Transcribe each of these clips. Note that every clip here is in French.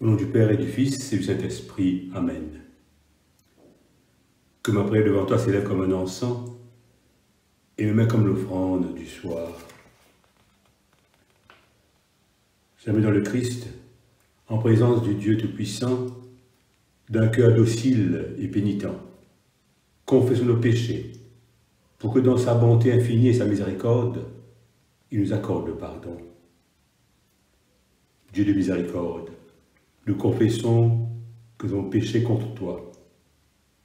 Au nom du Père et du Fils et du Saint-Esprit. Amen. Que ma prière devant toi s'élève comme un encens et me met comme l'offrande du soir. Jamais dans le Christ, en présence du Dieu Tout-Puissant, d'un cœur docile et pénitent, confessons nos péchés, pour que dans sa bonté infinie et sa miséricorde, il nous accorde le pardon. Dieu de miséricorde, nous confessons que nous avons péché contre toi,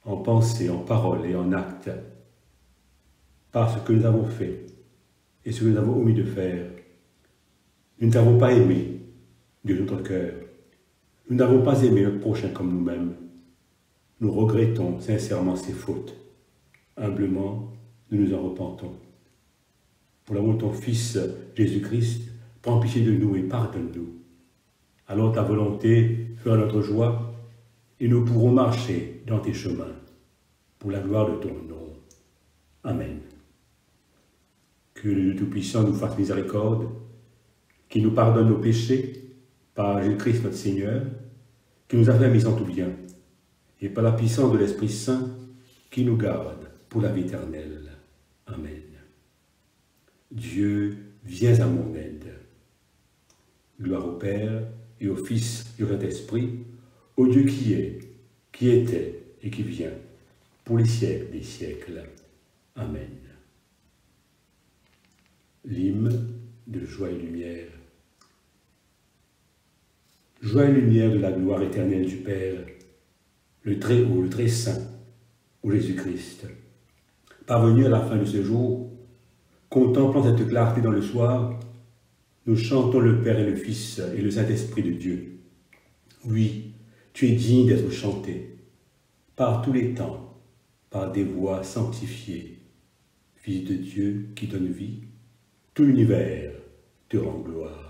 en pensée, en parole et en acte, par ce que nous avons fait et ce que nous avons omis de faire. Nous ne t'avons pas aimé de notre cœur. Nous n'avons pas aimé notre prochain comme nous-mêmes. Nous regrettons sincèrement ces fautes. Humblement, nous nous en repentons. Pour l'amour de ton Fils, Jésus-Christ, prends pitié de nous et pardonne-nous. Allons ta volonté, fera notre joie, et nous pourrons marcher dans tes chemins, pour la gloire de ton nom. Amen. Que le Dieu Tout-Puissant nous fasse miséricorde, qui nous pardonne nos péchés, par Jésus-Christ notre Seigneur, qui nous a fait mis en tout bien, et par la puissance de l'Esprit Saint, qui nous garde pour la vie éternelle. Amen. Dieu, viens à mon aide. Gloire au Père, et au Fils, et au Saint-Esprit, au Dieu qui est, qui était, et qui vient, pour les siècles des siècles. Amen. L'hymne de joie et lumière. Joie et lumière de la gloire éternelle du Père, le Très-Haut, le Très-Saint, ô Jésus-Christ. Parvenu à la fin de ce jour, contemplant cette clarté dans le soir, nous chantons le Père et le Fils et le Saint-Esprit de Dieu. Oui, tu es digne d'être chanté, par tous les temps, par des voix sanctifiées. Fils de Dieu qui donne vie, tout l'univers te rend gloire.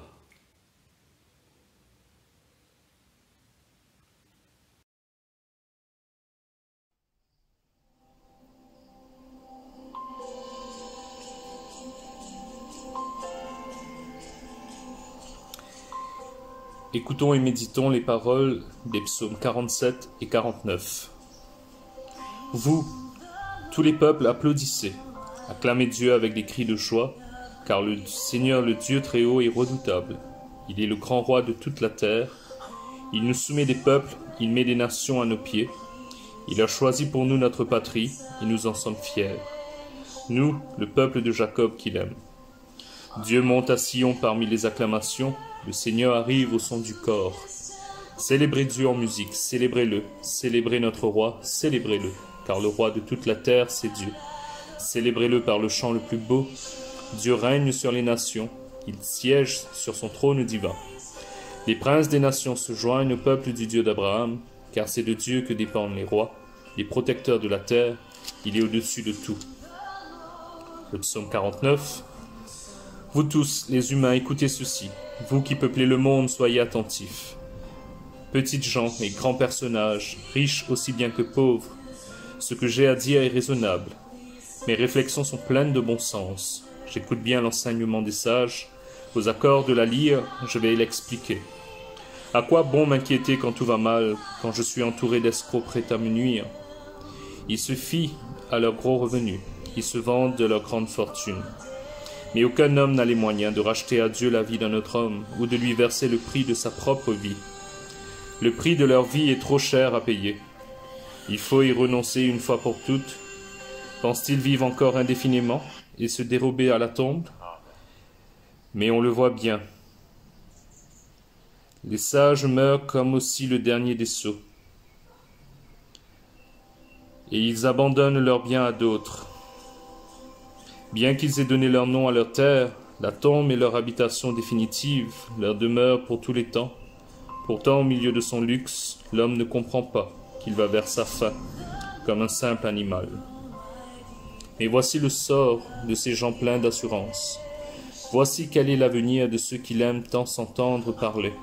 Écoutons et méditons les paroles des psaumes 47 et 49. Vous, tous les peuples, applaudissez, acclamez Dieu avec des cris de joie, car le Seigneur, le Dieu très haut, est redoutable. Il est le grand roi de toute la terre. Il nous soumet des peuples, il met des nations à nos pieds. Il a choisi pour nous notre patrie, et nous en sommes fiers. Nous, le peuple de Jacob qu'il aime. Dieu monte à Sion parmi les acclamations, le Seigneur arrive au son du cor. Célébrez Dieu en musique, célébrez-le, célébrez notre roi, célébrez-le, car le roi de toute la terre, c'est Dieu. Célébrez-le par le chant le plus beau. Dieu règne sur les nations, il siège sur son trône divin. Les princes des nations se joignent au peuple du Dieu d'Abraham, car c'est de Dieu que dépendent les rois, les protecteurs de la terre, il est au-dessus de tout. Le psaume 49. Vous tous, les humains, écoutez ceci. Vous qui peuplez le monde, soyez attentifs. Petites gens et grands personnages, riches aussi bien que pauvres, ce que j'ai à dire est raisonnable. Mes réflexions sont pleines de bon sens. J'écoute bien l'enseignement des sages. Aux accords de la lyre, je vais l'expliquer. À quoi bon m'inquiéter quand tout va mal, quand je suis entouré d'escrocs prêts à me nuire? Ils se fient à leurs gros revenus, ils se vendent de leur grande fortune. Mais aucun homme n'a les moyens de racheter à Dieu la vie d'un autre homme, ou de lui verser le prix de sa propre vie. Le prix de leur vie est trop cher à payer. Il faut y renoncer une fois pour toutes. Pensent-ils vivre encore indéfiniment et se dérober à la tombe? Mais on le voit bien. Les sages meurent comme aussi le dernier des sots. Et ils abandonnent leurs biens à d'autres. Bien qu'ils aient donné leur nom à leur terre, la tombe est leur habitation définitive, leur demeure pour tous les temps. Pourtant, au milieu de son luxe, l'homme ne comprend pas qu'il va vers sa fin, comme un simple animal. Mais voici le sort de ces gens pleins d'assurance. Voici quel est l'avenir de ceux qui l'aiment tant s'entendre parler.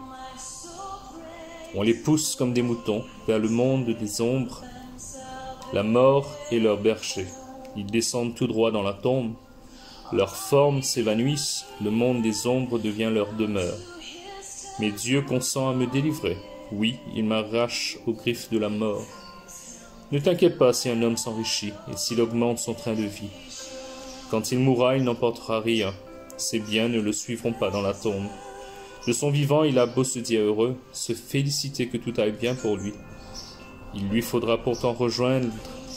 On les pousse comme des moutons vers le monde des ombres. La mort est leur berger. Ils descendent tout droit dans la tombe. Leurs formes s'évanouissent, le monde des ombres devient leur demeure. Mais Dieu consent à me délivrer. Oui, il m'arrache aux griffes de la mort. Ne t'inquiète pas si un homme s'enrichit et s'il augmente son train de vie. Quand il mourra, il n'emportera rien. Ses biens ne le suivront pas dans la tombe. De son vivant, il a beau se dire heureux, se féliciter que tout aille bien pour lui. Il lui faudra pourtant rejoindre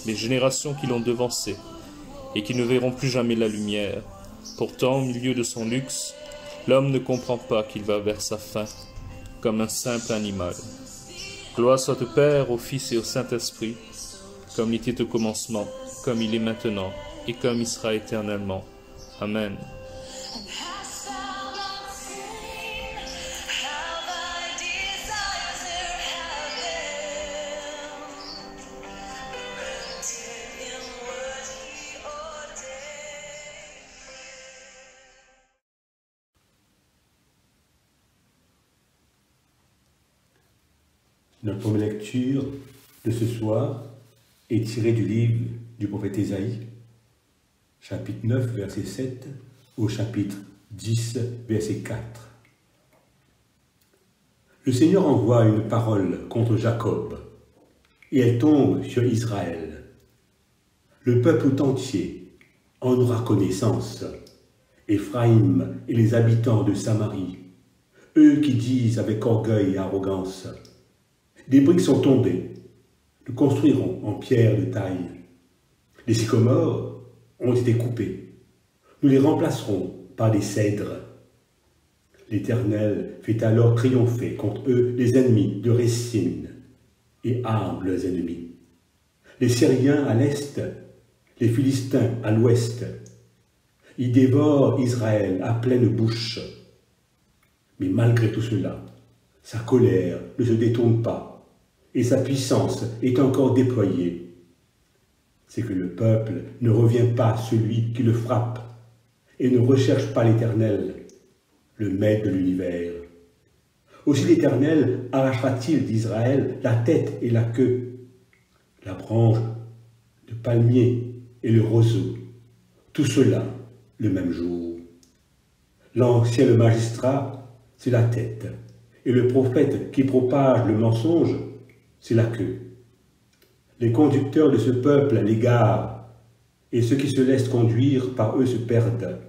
les générations qui l'ont devancé et qui ne verront plus jamais la lumière. Pourtant, au milieu de son luxe, l'homme ne comprend pas qu'il va vers sa fin, comme un simple animal. Gloire soit au Père, au Fils et au Saint-Esprit, comme il était au commencement, comme il est maintenant, et comme il sera éternellement. Amen. Notre première lecture de ce soir est tirée du livre du prophète Ésaïe, chapitre 9, verset 7, au chapitre 10, verset 4. Le Seigneur envoie une parole contre Jacob, et elle tombe sur Israël. Le peuple tout entier en aura connaissance, Éphraïm et les habitants de Samarie, eux qui disent avec orgueil et arrogance, des briques sont tombées, nous construirons en pierre de taille. Les sycomores ont été coupés, nous les remplacerons par des cèdres. L'Éternel fait alors triompher contre eux les ennemis de Récine et arme leurs ennemis. Les Syriens à l'est, les Philistins à l'ouest. Ils dévorent Israël à pleine bouche. Mais malgré tout cela, sa colère ne se détourne pas et sa puissance est encore déployée. C'est que le peuple ne revient pas à celui qui le frappe et ne recherche pas l'Éternel, le maître de l'univers. Aussi l'Éternel arrachera-t-il d'Israël la tête et la queue, la branche de palmier et le roseau, tout cela le même jour. L'ancien le magistrat, c'est la tête, et le prophète qui propage le mensonge, c'est la queue. Les conducteurs de ce peuple l'égarent, et ceux qui se laissent conduire par eux se perdent.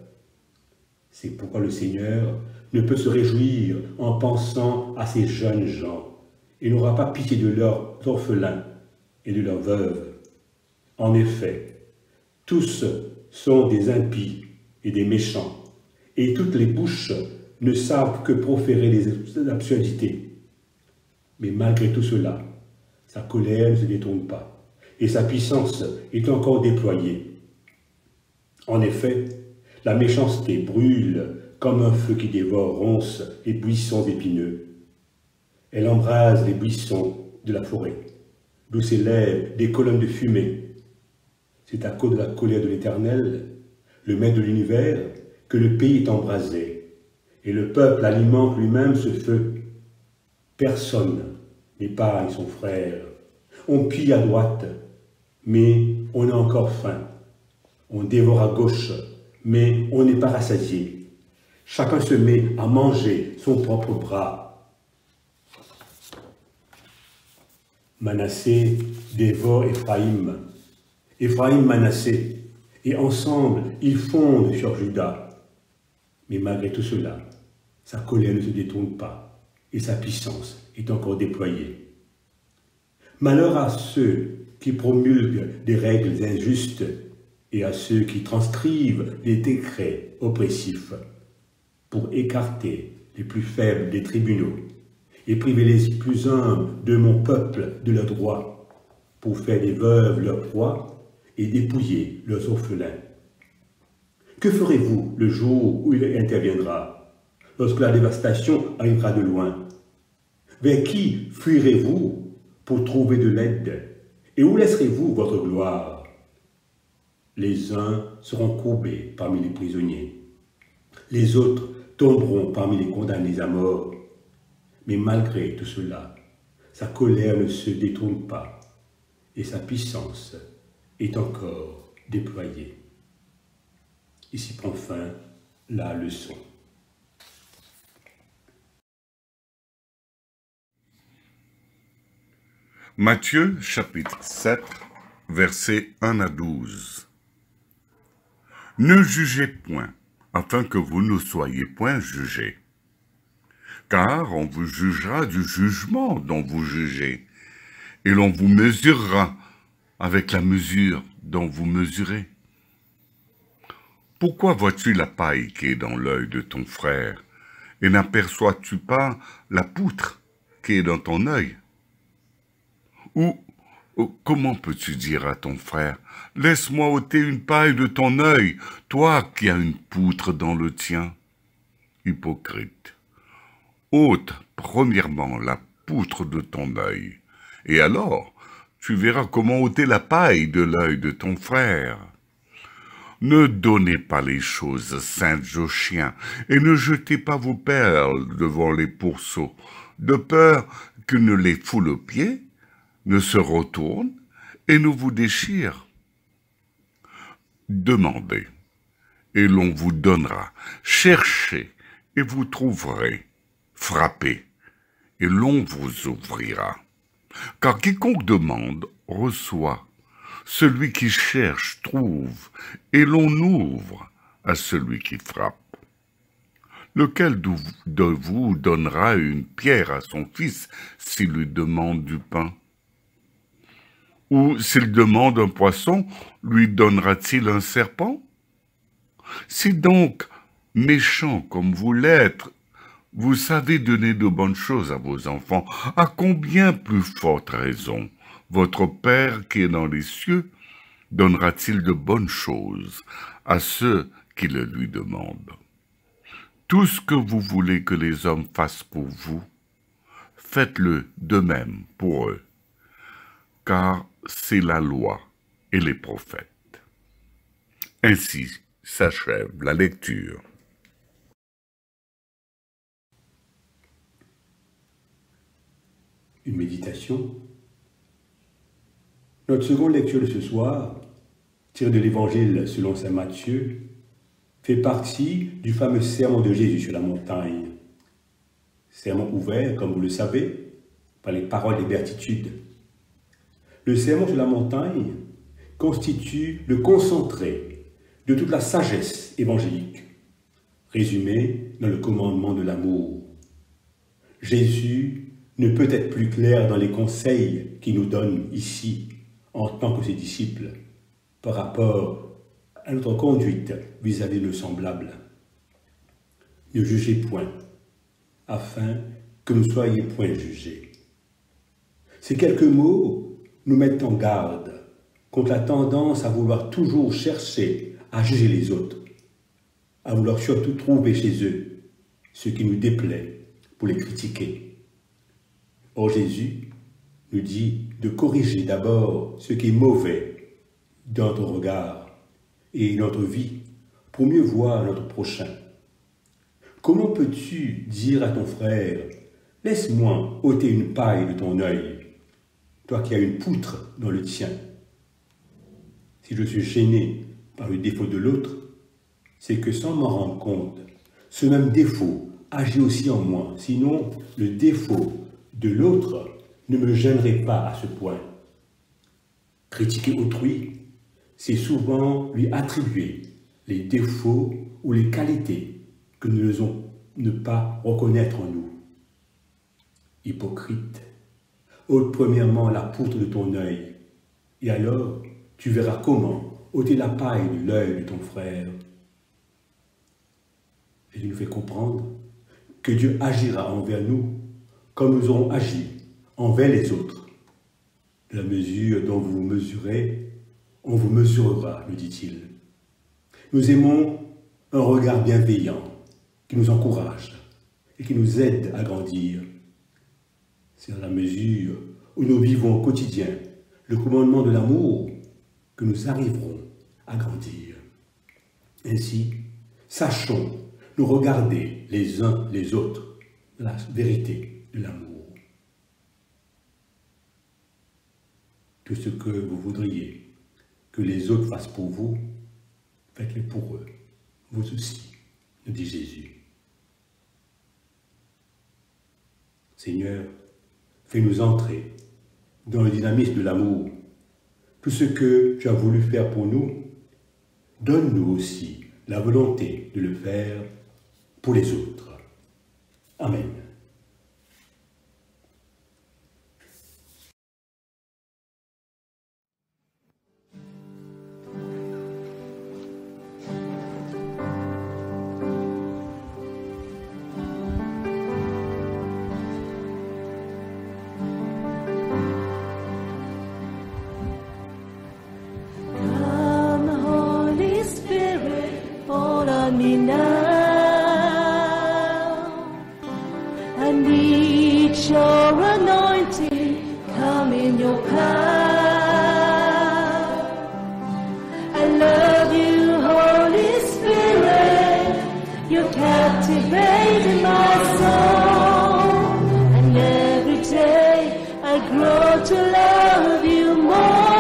C'est pourquoi le Seigneur ne peut se réjouir en pensant à ces jeunes gens, et n'aura pas pitié de leurs orphelins et de leurs veuves. En effet, tous sont des impies et des méchants, et toutes les bouches ne savent que proférer des absurdités. Mais malgré tout cela, sa colère ne se détourne pas, et sa puissance est encore déployée. En effet, la méchanceté brûle comme un feu qui dévore ronces et buissons épineux. Elle embrase les buissons de la forêt, d'où s'élèvent des colonnes de fumée. C'est à cause de la colère de l'Éternel, le maître de l'univers, que le pays est embrasé, et le peuple alimente lui-même ce feu. Personne n'épargne son frère. On pille à droite, mais on a encore faim. On dévore à gauche, mais on n'est pas rassasié. Chacun se met à manger son propre bras. Manassé dévore Éphraïm. Éphraïm Manassé, et ensemble ils fondent sur Juda. Mais malgré tout cela, sa colère ne se détourne pas, et sa puissance est encore déployée. Malheur à ceux qui promulguent des règles injustes et à ceux qui transcrivent des décrets oppressifs pour écarter les plus faibles des tribunaux et priver les plus humbles de mon peuple de leurs droits, pour faire des veuves leur proie et dépouiller leurs orphelins. Que ferez-vous le jour où il interviendra, lorsque la dévastation arrivera de loin? Vers qui fuirez-vous pour trouver de l'aide? Et où laisserez-vous votre gloire? Les uns seront courbés parmi les prisonniers, les autres tomberont parmi les condamnés à mort. Mais malgré tout cela, sa colère ne se détourne pas et sa puissance est encore déployée. Ici prend fin la leçon. Matthieu chapitre 7, versets 1 à 12. Ne jugez point, afin que vous ne soyez point jugés. Car on vous jugera du jugement dont vous jugez, et l'on vous mesurera avec la mesure dont vous mesurez. Pourquoi vois-tu la paille qui est dans l'œil de ton frère, et n'aperçois-tu pas la poutre qui est dans ton œil? Ou comment peux-tu dire à ton frère, « Laisse-moi ôter une paille de ton œil, toi qui as une poutre dans le tien » Hypocrite, ôte premièrement la poutre de ton œil, et alors tu verras comment ôter la paille de l'œil de ton frère. Ne donnez pas les choses saintes aux chiens, et ne jetez pas vos perles devant les pourceaux, de peur qu'ils ne les foulent aux pieds, ne se retournent et ne vous déchirent. Demandez, et l'on vous donnera. Cherchez, et vous trouverez. Frappez, et l'on vous ouvrira. Car quiconque demande, reçoit. Celui qui cherche, trouve, et l'on ouvre à celui qui frappe. Lequel de vous donnera une pierre à son fils s'il lui demande du pain? Ou s'il demande un poisson, lui donnera-t-il un serpent? Si donc, méchant comme vous l'êtes, vous savez donner de bonnes choses à vos enfants, à combien plus forte raison votre Père qui est dans les cieux donnera-t-il de bonnes choses à ceux qui le lui demandent? Tout ce que vous voulez que les hommes fassent pour vous, faites-le de même pour eux, car c'est la loi et les prophètes. Ainsi s'achève la lecture. Une méditation. Notre seconde lecture de ce soir, tirée de l'Évangile selon saint Matthieu, fait partie du fameux sermon de Jésus sur la montagne. Sermon ouvert, comme vous le savez, par les paroles des béatitudes. Le sermon sur la montagne constitue le concentré de toute la sagesse évangélique, résumée dans le commandement de l'amour. Jésus ne peut être plus clair dans les conseils qu'il nous donne ici, en tant que ses disciples, par rapport à notre conduite vis-à-vis de nos semblables. Ne jugez point, afin que vous ne soyez point jugés. Ces quelques mots nous mettent en garde contre la tendance à vouloir toujours chercher à juger les autres, à vouloir surtout trouver chez eux ce qui nous déplaît pour les critiquer. Or Jésus nous dit de corriger d'abord ce qui est mauvais dans notre regard et notre vie pour mieux voir notre prochain. Comment peux-tu dire à ton frère « Laisse-moi ôter une paille de ton œil, toi qui as une poutre dans le tien » Si je suis gêné par le défaut de l'autre, c'est que sans m'en rendre compte, ce même défaut agit aussi en moi. Sinon, le défaut de l'autre ne me gênerait pas à ce point. Critiquer autrui, c'est souvent lui attribuer les défauts ou les qualités que nous n'osons ne pas reconnaître en nous. Hypocrite, ôte premièrement la poutre de ton œil, et alors tu verras comment ôter la paille de l'œil de ton frère. Jésus nous fait comprendre que Dieu agira envers nous comme nous aurons agi envers les autres. De la mesure dont vous mesurez, on vous mesurera, nous dit-il. Nous aimons un regard bienveillant qui nous encourage et qui nous aide à grandir. C'est dans la mesure où nous vivons au quotidien le commandement de l'amour que nous arriverons à grandir. Ainsi, sachons nous regarder les uns les autres dans la vérité de l'amour. Tout ce que vous voudriez que les autres fassent pour vous, faites-le pour eux, vous aussi, nous dit Jésus. Seigneur, fais-nous entrer dans le dynamisme de l'amour. Tout ce que tu as voulu faire pour nous, donne-nous aussi la volonté de le faire pour les autres. Amen. Me now, I need your anointing, come in your power. I love you, Holy Spirit, you're captivating my soul, and every day I grow to love you more.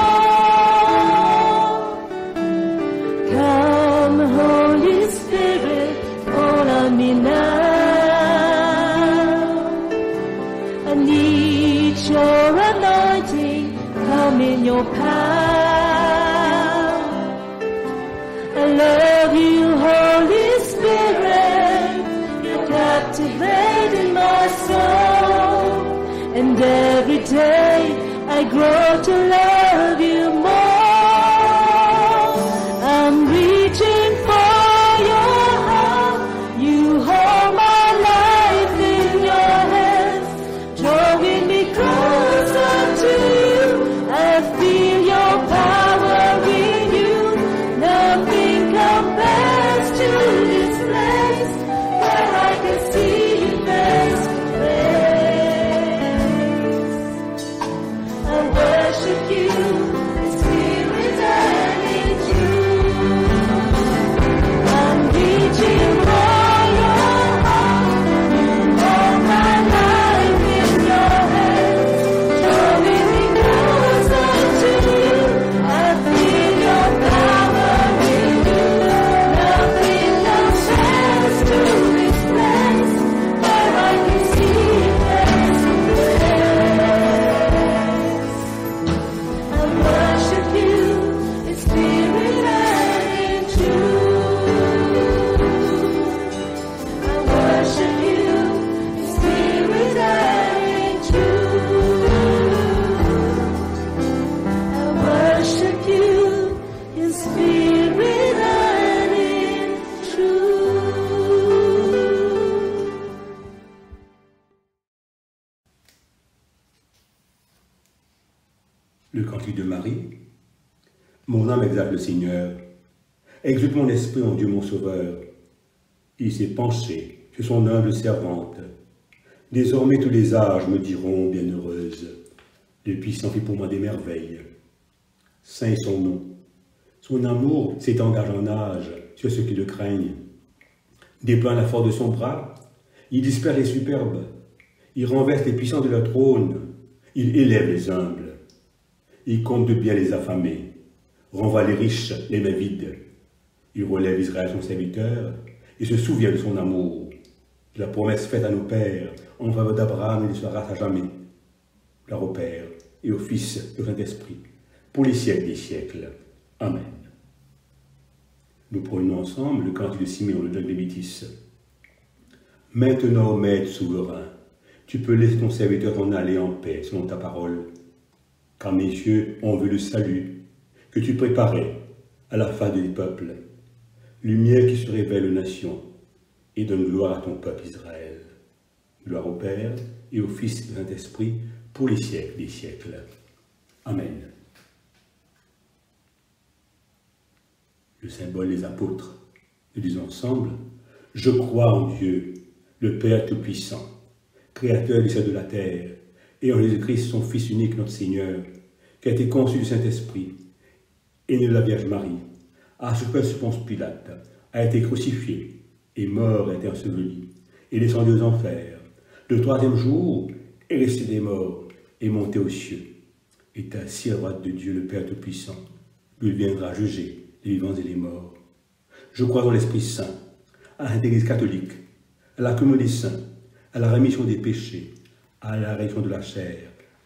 Come, Holy Spirit, fall on me now. I need your anointing, come in your power. I love you, Holy Spirit, you're captivating my soul, and every day I grow to love you more. I'm reaching for your heart. You hold my life in your hands, drawing me closer to you. I feel your power in you. Nothing compares to this place where I can see you face to face. I worship you, Spirit and in truth. I'm reaching for your heart. You hold my life in your hands, drawing me closer to you. I feel your power in you. Nothing compares to this place where I can see you face to face. I worship you in spirit and in truth. I worship you in spirit and in truth. I worship you in spirit and in truth. Le cantique de Marie. Mon âme exalte le Seigneur. Exulte mon esprit en Dieu mon Sauveur. Il s'est penché sur son humble servante. Désormais tous les âges me diront bienheureuse. Le puissant fit pour moi des merveilles. Saint est son nom. Son amour s'étend d'âge en âge sur ceux qui le craignent. Déploie la force de son bras, il disperse les superbes. Il renverse les puissants de leur trône. Il élève les humbles. Il compte de bien les affamés, renvoie les riches les mains vides. Il relève Israël son serviteur et se souvient de son amour, de la promesse faite à nos pères en faveur d'Abraham et de sa race à jamais. Gloire au Père et au Fils et au Saint-Esprit, pour les siècles des siècles. Amen. Nous prenons ensemble le cantique de Siméon, le Doglévitis. Maintenant, ô Maître souverain, tu peux laisser ton serviteur t'en aller en paix selon ta parole. Car mes yeux ont vu le salut que tu préparais à la fin des peuples, lumière qui se révèle aux nations et donne gloire à ton peuple Israël. Gloire au Père et au Fils et au Saint-Esprit, pour les siècles des siècles. Amen. Le symbole des apôtres. Nous disons ensemble, je crois en Dieu, le Père Tout-Puissant, Créateur du ciel et de la terre, et en Jésus-Christ, son Fils unique, notre Seigneur, qui a été conçu du Saint-Esprit, et né de la Vierge Marie, a souffert sous Ponce Pilate, a été crucifié, et mort, a été enseveli, et descendu aux enfers. Le troisième jour, est resté des morts, et monté aux cieux, est assis à droite de Dieu, le Père Tout-Puissant, où il viendra juger les vivants et les morts. Je crois dans l'Esprit Saint, à l'Église catholique, à la communion des saints, à la rémission des péchés, à la résurrection de la chair,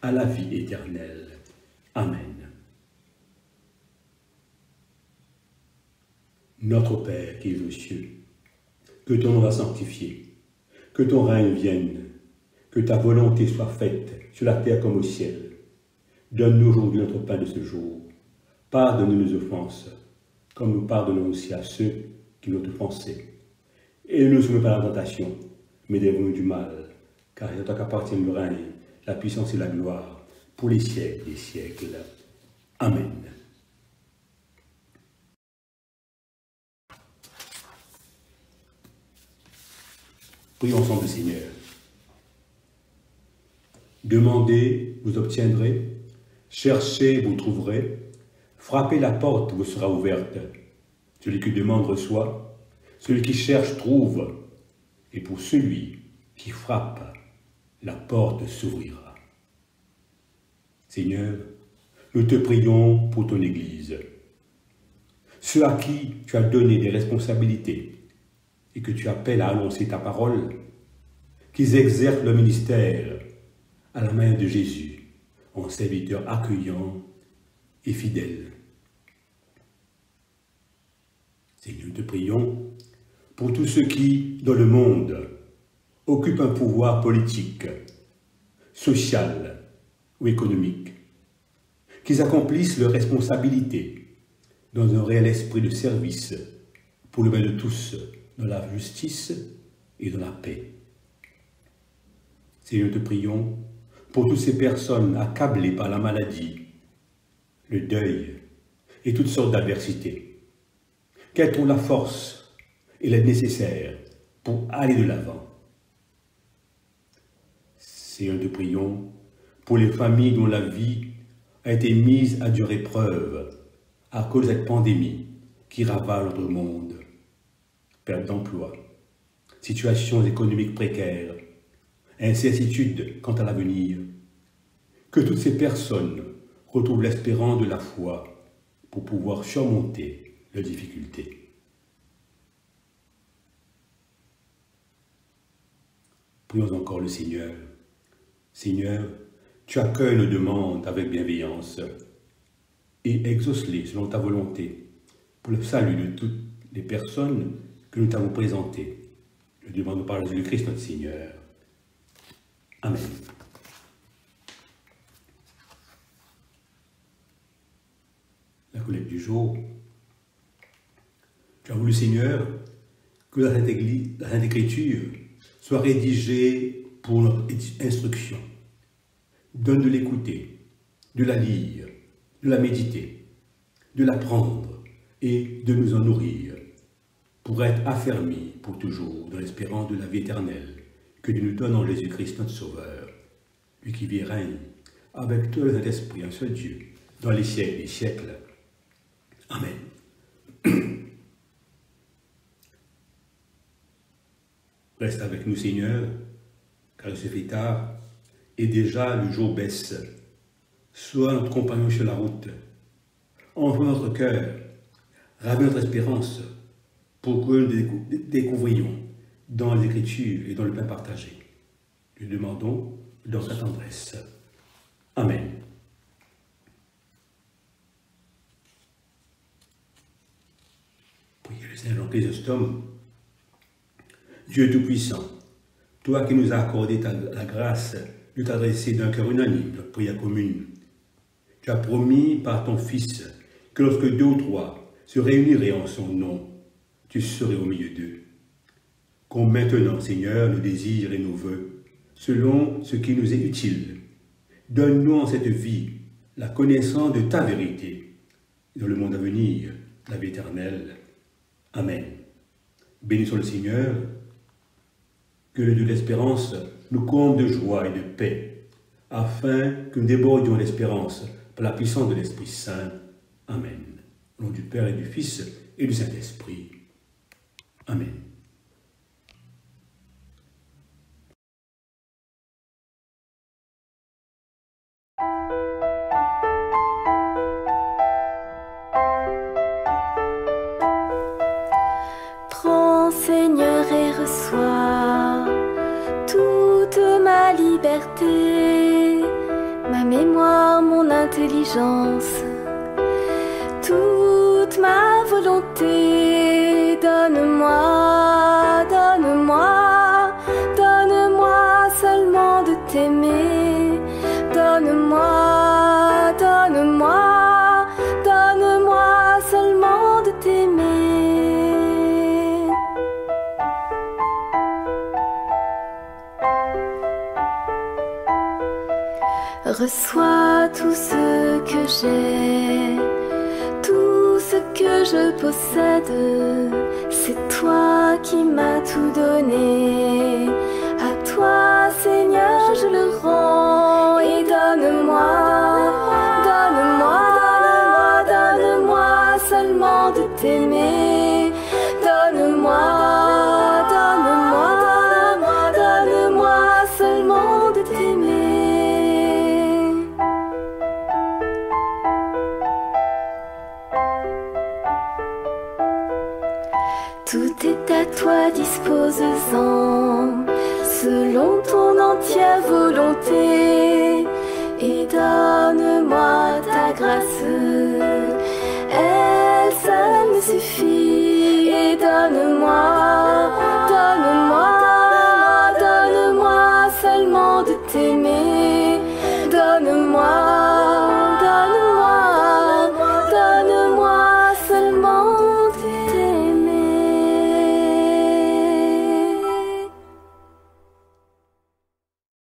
à la vie éternelle. Amen. Notre Père qui es aux cieux, que ton nom soit sanctifié, que ton règne vienne, que ta volonté soit faite sur la terre comme au ciel. Donne-nous aujourd'hui notre pain de ce jour. Pardonne-nous nos offenses, comme nous pardonnons aussi à ceux qui nous ont offensés. Et ne nous soumets pas à la tentation, mais délivre-nous du mal, car c'est à toi qu'appartient le règne, la puissance et la gloire, pour les siècles des siècles. Amen. Prions ensemble le Seigneur. Demandez, vous obtiendrez. Cherchez, vous trouverez. Frappez, la porte vous sera ouverte. Celui qui demande reçoit. Celui qui cherche trouve. Et pour celui qui frappe, la porte s'ouvrira. Seigneur, nous te prions pour ton Église. Ceux à qui tu as donné des responsabilités et que tu appelles à annoncer ta parole, qu'ils exercent leur ministère à la manière de Jésus, en serviteurs accueillants et fidèles. Seigneur, nous te prions pour tous ceux qui, dans le monde, occupent un pouvoir politique, social ou économique, qu'ils accomplissent leurs responsabilités dans un réel esprit de service pour le bien de tous, dans la justice et dans la paix. Seigneur, nous te prions pour toutes ces personnes accablées par la maladie, le deuil et toutes sortes d'adversités, qu'elles trouvent la force et l'aide nécessaire pour aller de l'avant. Seigneur, nous te prions pour les familles dont la vie a été mise à dure épreuve à cause de cette pandémie qui ravage notre monde. Perte d'emploi, situations économiques précaires, incertitude quant à l'avenir. Que toutes ces personnes retrouvent l'espérance de la foi pour pouvoir surmonter leurs difficultés. Prions encore le Seigneur. Seigneur, tu accueilles nos demandes avec bienveillance et exauce-les selon ta volonté pour le salut de toutes les personnes que nous t'avons présentées. Je demande par Jésus-Christ notre Seigneur. Amen. La collecte du jour. Tu as voulu, Seigneur, que la Sainte Écriture soit rédigée pour notre instruction. Donne de l'écouter, de la lire, de la méditer, de l'apprendre et de nous en nourrir, pour être affermis pour toujours dans l'espérance de la vie éternelle que Dieu nous donne en Jésus-Christ notre Sauveur, lui qui vit et règne avec tout le Saint-Esprit, un seul Dieu, dans les siècles des siècles. Amen. Reste avec nous, Seigneur, car il se fait tard et déjà le jour baisse. Sois notre compagnon sur la route. Enfle notre cœur, ravive notre espérance, pour que nous découvrions dans les Écritures et dans le pain partagé. Nous demandons dans sa tendresse. Amen. Priez le Saint Jean Chrysostome. Dieu Tout-Puissant, toi qui nous as accordé la grâce de t'adresser d'un cœur unanime notre prière commune, tu as promis par ton Fils que lorsque deux ou trois se réuniraient en son nom, tu serais au milieu d'eux. Qu'ont maintenant, Seigneur, nos désirs et nos vœux, selon ce qui nous est utile. Donne-nous en cette vie la connaissance de ta vérité, et dans le monde à venir, la vie éternelle. Amen. Bénissons le Seigneur, que le Dieu de l'espérance nous comble de joie et de paix, afin que nous débordions l'espérance par la puissance de l'Esprit Saint. Amen. Au nom du Père et du Fils et du Saint-Esprit. Amen. Prends, Seigneur, et reçois toute ma liberté, ma ma mémoire, mon intelligence, toute ma volonté. Donne-moi, donne-moi, donne-moi seulement de t'aimer. Donne-moi, donne-moi, donne-moi seulement de t'aimer. Reçois tout ce que j'ai, tout ce que je possède. C'est toi qui m'as tout donné. À toi, Seigneur, je le rends. Et donne-moi, donne-moi, donne-moi, donne-moi seulement de t'aimer. Donne-moi, donne-moi, donne-moi, donne-moi seulement de t'aimer. Tout est à toi, dispose-en selon ton entière volonté, et donne-moi ta grâce, elle seule me suffit. Et donne-moi, donne-moi, donne-moi seulement de t'aimer.